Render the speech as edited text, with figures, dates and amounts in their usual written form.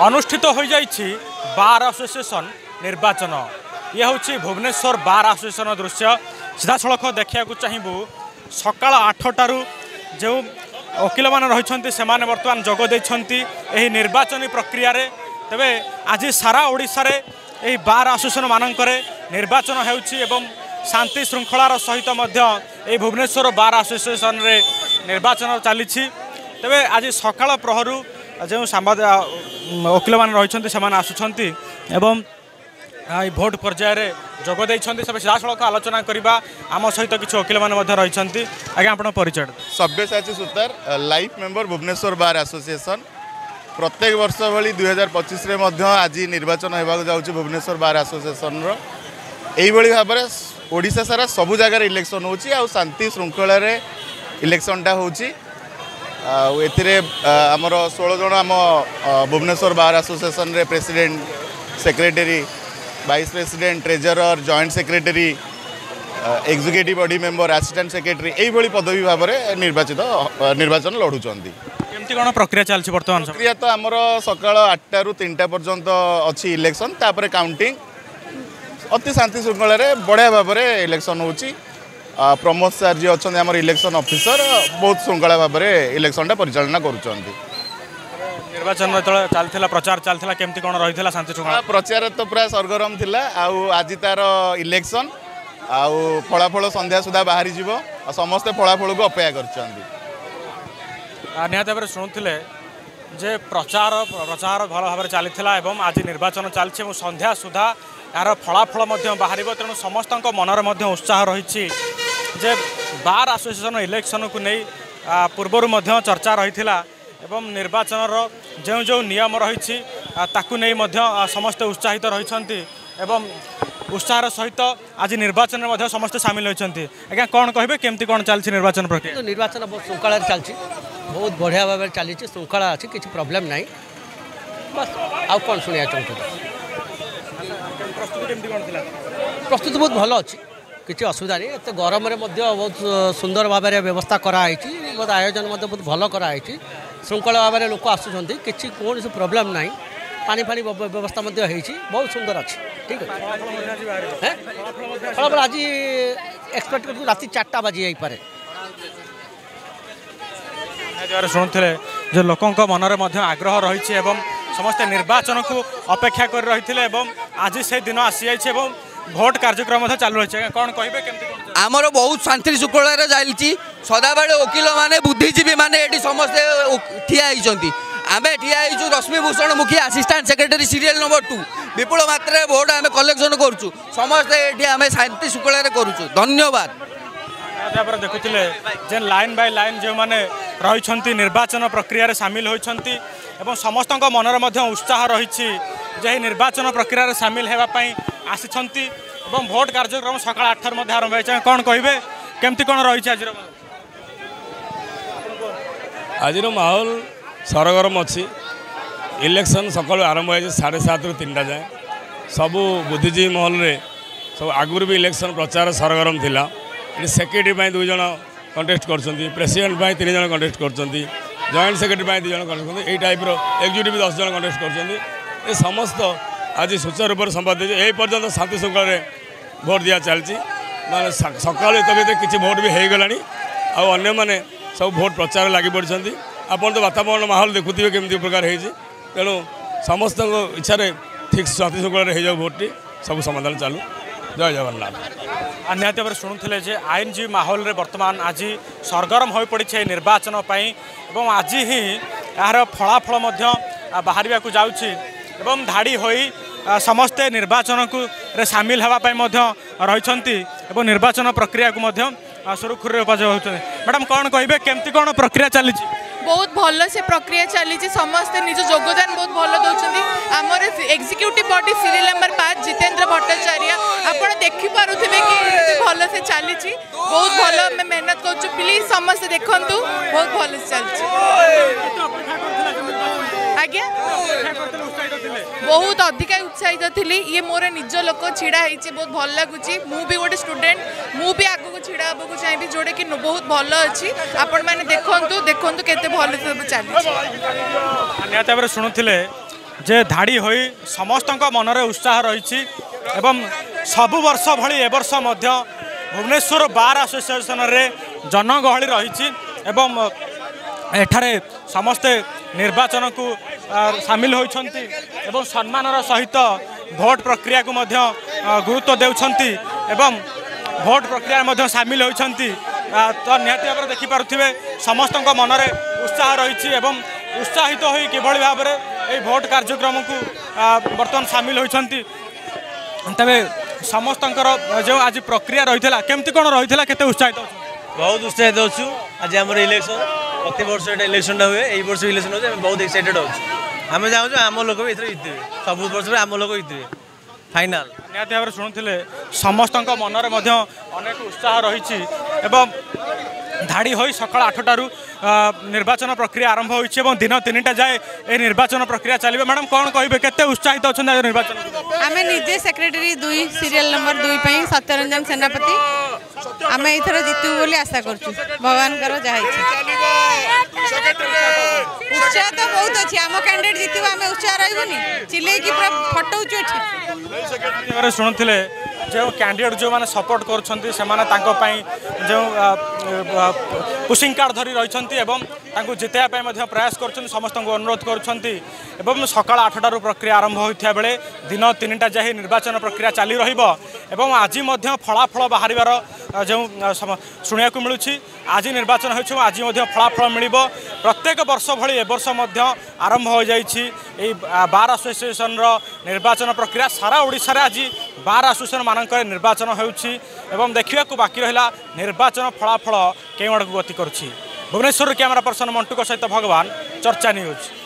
अनुष्ठित हो जाइछि bar association निर्वाचन। ये हूँ भुवनेश्वर बार एसोसिएशन दृश्य सीधा सड़क देखा चाहबू सकाल 8टारू जो वकिल मान रही से बर्तमान जोगदे निर्वाचन प्रक्रिया रे। तेबे आज सारा ओडिशा रे यही बार एसोसिएशन मानक निर्वाचन एवं शांति श्रृंखलार सहित यही भुवनेश्वर बार एसोसिएशन रे निर्वाचन चली। तेबे आज सकाल प्रहरु जो सांबाद वकिल मान रही आसुंच एवं भोट पर्यायर जोगदे सीधा सड़क आलोचना करवा आम सहित किसी वकिल मान रही। आज्ञा आप परिचय। Sabyasachi Sutar life member Bhubaneswar bar association प्रत्येक वर्ष भली 2025 रे मध्य आज निर्वाचन होगा जाऊँगी भुवनेश्वर बार एसोसिएशन यही भाव में ओडिशा सारा सबू जगार इलेक्शन होची आ शांति श्रृंखला इलेक्शनटा होची। आमर 16 जन आम भुवनेश्वर बार एसोसिएशन रे president secretary vice president treasurer joint secretary executive body member assistant secretary यही पदवी भाव में निर्वाचन लड़ुंट। केमती कौन प्रक्रिया चलती बर्तमान? प्रक्रिया तो आमर सकाल 8टारू 3टा पर्यंत अच्छी इलेक्शन तापर काउंटिंग अति शांति श्रृंखला बढ़िया भाव में इलेक्शन होची। प्रमोद सर जी अच्छा आम इलेक्शन ऑफिसर बहुत श्रृंखला भाव में इलेक्शनटा परिचालना करुँच। निर्वाचन चलता प्रचार चलता केमती कौन रही शांति श्रृंखला? प्रचार तो पूरा सरगरम थिला। आज तार इलेक्शन फलाफल संध्या सुधा बाहरी जीव समस्ते फलाफल को अपेक्षा करछंती। निहत भाव शुणुले जे प्रचार भल भाव चलता एवं आज निर्वाचन चलती संध्या सुधा यार फलाफल बाहर। तेणु समस्त मनर उत्साह रही जे बार एसोसिएशन इलेक्शन को नहीं पूर्वर चर्चा रही एवं निर्वाचन जो जो नियम रही समस्ते उत्साहित रही एवं उत्साह सहित आज निर्वाचन में समस्ते सामिल होती। आज्ञा कौन कहे केमती कौन चलती निर्वाचन प्रक्रिया? निर्वाचन बहुत श्रृंखला चलती बहुत बढ़िया भाव में चली श्रृंखला अच्छी किसी प्रोब्लेम ना बस आउ कौन शुणा चाहूँ। प्रस्तुति बहुत भल अच्छी किसी असुविधा नहीं एत गरम बहुत सुंदर भाव में व्यवस्था कराई बहुत आयोजन बहुत भल कराई श्रृंखला भाव में लोक आसुँच किसी कौन प्रोब्लेम ना पानी फानी व्यवस्था बहुत सुंदर अच्छी। ठीक है फलाफल आज एक्सपेक्ट कर राति 4टा बाजी जापे। शुणुले जो लोकों मनरे आग्रह रही है समस्ते निर्वाचन को अपेक्षा कर रही आज से दिन आसी जाइए भोट कार्यक्रम चालू रही। कौन कहे आमर बहुत शांति श्रृंखला चलती सदा बेले वकिल माने बुद्धिजीवी माने समस्ते ठिया होती। आम ठिया रश्मिभूषण मुखी असिस्टेंट सेक्रेटरी सीरियल नंबर 2 विपुल मात्रा भोट आम कलेक्शन करुँ समस्ते ये आम शांति श्रृंखला करुँ। धन्यवाद। देखुले जे लाइन बाय लाइन जो मैंने रही निर्वाचन प्रक्रिया सामिल होती समस्त मनर उत्साह रही निर्वाचन प्रक्रिया सामिल होगापी आसी भोट कार्यक्रम सकाल 8 आरंभ हो। कौन कहे केमती कौन रही आज माहौल सरगरम अच्छी। इलेक्शन सकाल आरंभ हो 7:30 ରୁ 3ଟା जाए सबू बुद्धिजीवी महल में सब आगुरी भी इलेक्शन प्रचार सरगरम थिला। सेक्रेटरी 2 जन कंटेस्ट कर प्रेसिडेंट 3 जन कंटेस्ट कर जॉइंट सेक्रेटरी 2 जन कंटेस्ट यही टाइप एग्जीक्यूटिव 10 जन कंटेस्ट कर समस्त आज सुचारू रूप संपादित यही पर्यटन शांति श्रृंखला भोट दिया चलती माने सकाल भर किसी भोट भी हो गला आने मैंने सब भोट प्रचार लगी पड़ी। आपन तो वातावरण माहौल देखुए केमती प्रकार हो तेणु समस्त इच्छा ठीक शांति श्रृंखला हो जाए भोटी सब समाधान चालू। जय जगन्नाथ। निहत भाव शुणुले जे आईनजीवी माहौल रे वर्तमान आज सरगरम हो पड़ी निर्वाचन एवं आज ही यार फलाफल बाहर को जाऊँगी एवं धाड़ी हो समस्ते निर्वाचन को सामिल होगापी रही निर्वाचन प्रक्रिया को सुरखुर होते। मैडम कौन कहे केमती कौन प्रक्रिया चली? बहुत भल से प्रक्रिया चली समस्ते निज योगदान बहुत भल दौरान। आमर executive body serial number 5 Jitendra Bhattacharya आपड़ देखिपे कि भल से चली बहुत भल मेहनत कर प्लीज समस्ते देखु बहुत भल से चलती। आज्ञा बहुत अधिक उत्साहित थी ये मोर निज लोक छिड़ा बहुत भल लगुच भी गोटे स्टूडेंट भी आगू छिड़ा हाँ चाहिए जोटा कि बहुत भल अच्छी आपण मैंने देखु देखु के भल सब चली। निहत भाव शुणुले जे धाड़ी होई समस्त मनरे उत्साह रही एवं सबु वर्ष भली ए वर्ष मध्य भुवनेश्वर बार एसोसिएशन रे जनगहली रही एवं एठारे समस्ते निर्वाचन को सामिल होइछंती एवं सम्मानर सहित भोट प्रक्रिया को मध्य गुरुत्व देउछंती एवं भोट प्रक्रिया मध्य सामिल होइछंती तो निहाती भाव देखि पारुथिबे समस्त मनरे उत्साह रही एवं उत्साहित होई किभଳି भाबरे ए भोट कार्यक्रम को वर्तमान सामिल होइछंती तबे समस्तंकर जो आज प्रक्रिया रही केमती कौन रही केते उत्साहित बहुत उत्साहित अच्छु आज आम इलेक्शन प्रति वर्ष इलेक्शन हुए यही वर्ष इलेक्शन हो बहुत एक्साइटेड आम चाहूँ आम लोक भी जीतबे सब वर्ष आम लोक जीतबे फाइनाल निहाती भाव शुणुले समस्त मनरे अनेक उत्साह रही धाड़ी हो सकाल 8टारू निर्वाचन प्रक्रिया आरंभ होइछि एवं दिन 3टा जाए ए निर्वाचन प्रक्रिया चलिबे मैडम कोन कहिबे केते उत्साहित अछन निर्वाचन आमे निजे सेक्रेटरी 2 सीरियल नंबर 2 पई सत्यरंजन सेनापति आमे इथर जितु बोली आशा करछु भगवान करो जाय उत्साह तो बहुत अछि आम कैंडिडेट जितु आमे उत्साह रहबोनी चिल्ले की पूरा फटौछु एठी शुणुले जो कैंडिडेट जो माने सपोर्ट करछंती से माने तांको पई जो पुशिंग कार्ड धरी रही एवं तांको जितेया पई मध्य प्रयास करछंती समस्त को अनुरोध करछंती एवं सकाळ 8टारू प्रक्रिया आरंभ होइथिया बेले दिन 3टा जाहि निर्वाचन प्रक्रिया चाली रहिबो एवं आज मध्य फलाफल बाहरिबार जो शुणिया को मिलुछि आज निर्वाचन होइछ आज मध्य फलाफल मिलिबो प्रत्येक वर्ष भली ए वर्ष मध्य आरंभ हो जाइछि ए बार एसोसिएशन रो निर्वाचन प्रक्रिया सारा ओडिसा रे आज बार एसोसिएशन मानक निर्वाचन होउछि एवं देखिया को बाकी रहिला निर्वाचन फलाफल केउ आड़ को गति करुछि भुवनेश्वर कैमरा पर्सन मंटू सहित भगवान चर्चा न्यूज।